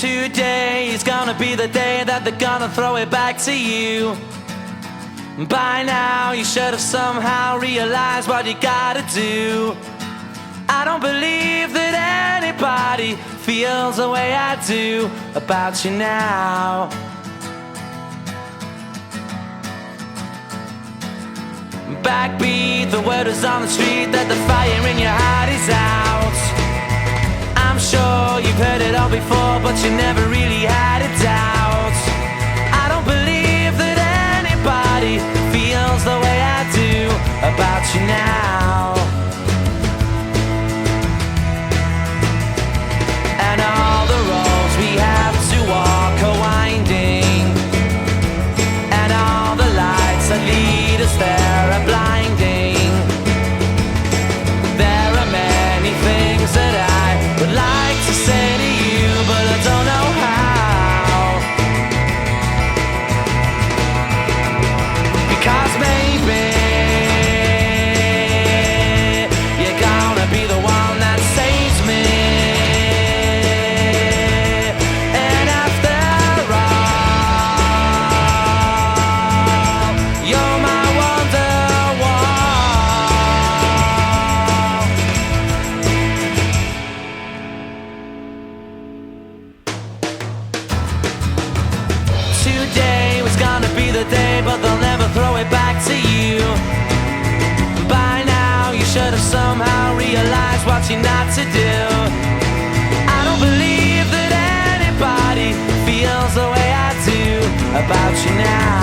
Today is gonna be the day that they're gonna throw it back to you. By now you should have somehow realized what you gotta do. I don't believe that anybody feels the way I do about you now. Backbeat, the word is on the street that the fire in your heart is out. I'm sure you've heard it all before, but you never really had a doubt. I don't believe that anybody feels the way I do about you now. And all the roads we have to walk are winding, and all the lights that lead us there are blinding. There are many things that I would like to say to you, but I don't know how. Because maybe you're gonna be the one that saves me. And after all, you're my wonderwall. Today was gonna be the day, but they'll never throw it back to you. By now you should have somehow realized what you're not to do. I don't believe that anybody feels the way I do about you now.